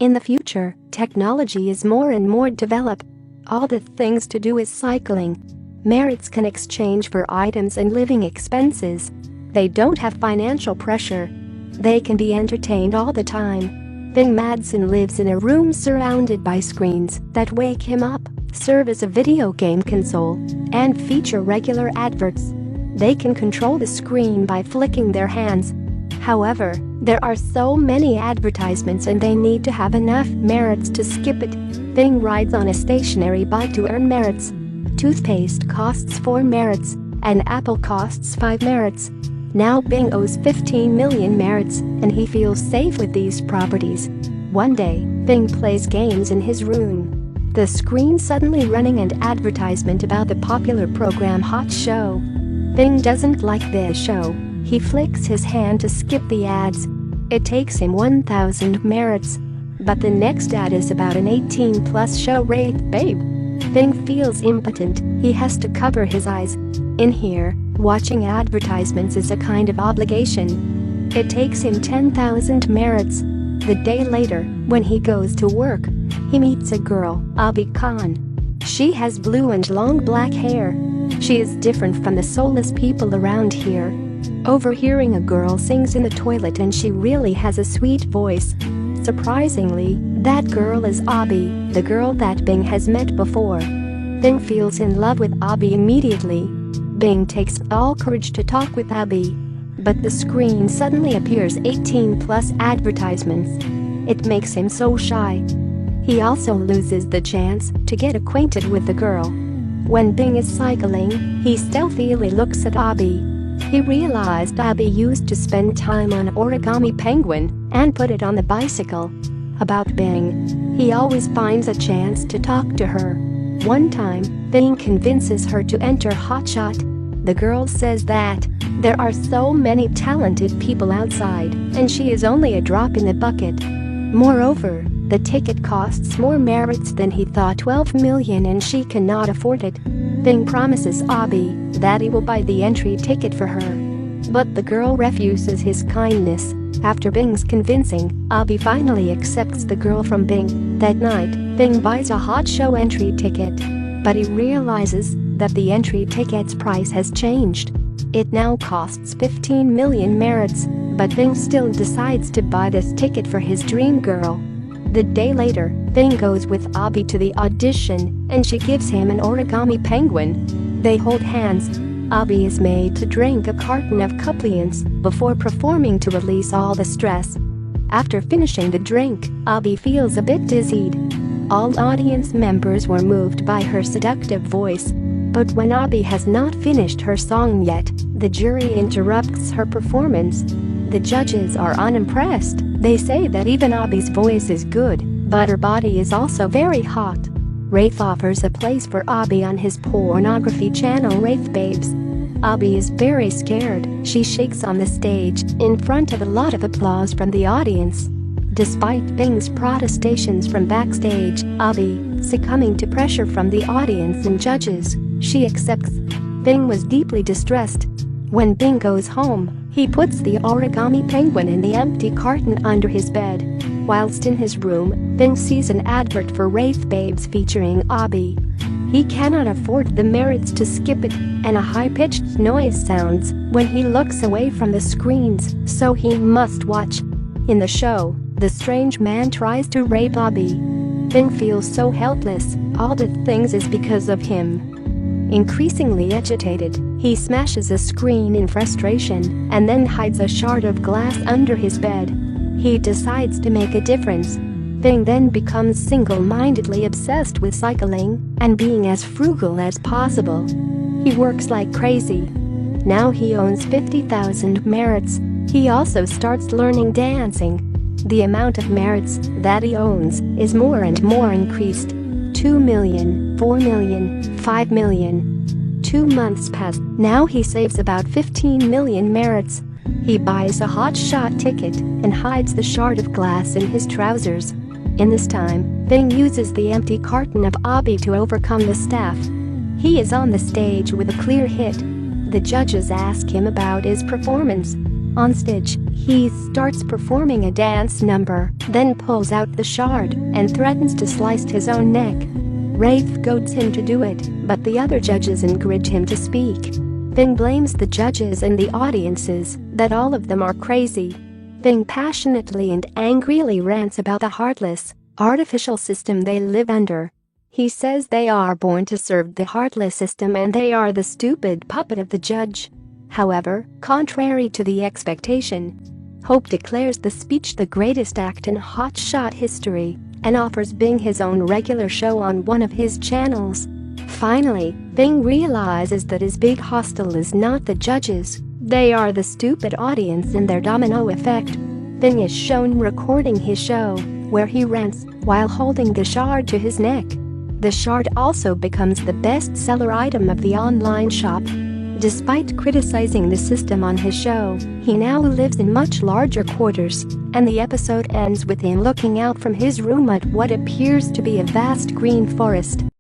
In the future, technology is more and more developed. All the things to do is cycling. Merits can exchange for items and living expenses. They don't have financial pressure. They can be entertained all the time. Bing Madsen lives in a room surrounded by screens that wake him up, serve as a video game console, and feature regular adverts. They can control the screen by flicking their hands. However, there are so many advertisements and they need to have enough merits to skip it. Bing rides on a stationary bike to earn merits. Toothpaste costs 4 merits, and Apple costs 5 merits. Now Bing owes 15 million merits, and he feels safe with these properties. One day, Bing plays games in his room. The screen suddenly running an advertisement about the popular program Hot Show. Bing doesn't like this show. He flicks his hand to skip the ads. It takes him 1,000 merits. But the next ad is about an 18-plus show Wraith Babe. Bing feels impotent. He has to cover his eyes. In here, watching advertisements is a kind of obligation. It takes him 10,000 merits. The day later, when he goes to work, he meets a girl, Abby Khan. She has blue and long black hair. She is different from the soulless people around here. Overhearing a girl sings in the toilet and she really has a sweet voice. Surprisingly, that girl is Abby, the girl that Bing has met before. Bing feels in love with Abby immediately. Bing takes all courage to talk with Abby. But the screen suddenly appears 18-plus advertisements. It makes him so shy. He also loses the chance to get acquainted with the girl. When Bing is cycling, he stealthily looks at Abby. He realized Abby used to spend time on Origami Penguin and put it on the bicycle. About Bing, he always finds a chance to talk to her. One time, Bing convinces her to enter Hotshot. The girl says that there are so many talented people outside and she is only a drop in the bucket. Moreover, the ticket costs more merits than he thought, 12 million, and she cannot afford it. Bing promises Abby that he will buy the entry ticket for her. But the girl refuses his kindness. After Bing's convincing, Abby finally accepts the girl from Bing. That night, Bing buys a Hot Show entry ticket. But he realizes that the entry ticket's price has changed. It now costs 15 million merits, but Bing still decides to buy this ticket for his dream girl. The day later, Bing goes with Abby to the audition and she gives him an origami penguin. They hold hands. Abby is made to drink a carton of Couplings before performing to release all the stress. After finishing the drink, Abby feels a bit dizzied. All audience members were moved by her seductive voice. But when Abby has not finished her song yet, the jury interrupts her performance. The judges are unimpressed. They say that even Abby's voice is good, but her body is also very hot. Wraith offers a place for Abby on his pornography channel Wraith Babes. Abby is very scared. She shakes on the stage in front of a lot of applause from the audience. Despite Bing's protestations from backstage, Abby, succumbing to pressure from the audience and judges, she accepts. Bing was deeply distressed. When Bing goes home, he puts the origami penguin in the empty carton under his bed. Whilst in his room, Bing sees an advert for Wraith Babes featuring Abby. He cannot afford the merits to skip it, and a high-pitched noise sounds when he looks away from the screens, so he must watch. In the show, the strange man tries to rape Abby. Bing feels so helpless. All the things is because of him. Increasingly agitated, he smashes a screen in frustration and then hides a shard of glass under his bed. He decides to make a difference. Bing then becomes single-mindedly obsessed with cycling and being as frugal as possible. He works like crazy. Now he owns 50,000 merits. He also starts learning dancing. The amount of merits that he owns is more and more increased. 2 million, 4 million, 5 million. 2 months pass. Now he saves about 15 million merits. He buys a hot shot ticket and hides the shard of glass in his trousers. In this time, Bing uses the empty carton of Abby to overcome the staff. He is on the stage with a clear hit. The judges ask him about his performance. On stage, He starts performing a dance number, then pulls out the shard and threatens to slice his own neck. Wraith goads him to do it, but the other judges encourage him to speak. Bing blames the judges and the audiences that all of them are crazy. Bing passionately and angrily rants about the heartless, artificial system they live under. He says they are born to serve the heartless system and they are the stupid puppet of the judge. However, contrary to the expectation, Hope declares the speech the greatest act in hotshot history and offers Bing his own regular show on one of his channels. Finally, Bing realizes that his big hostile is not the judges, they are the stupid audience and their domino effect. Bing is shown recording his show, where he rants while holding the shard to his neck. The shard also becomes the best-seller item of the online shop. Despite criticizing the system on his show, he now lives in much larger quarters, and the episode ends with him looking out from his room at what appears to be a vast green forest.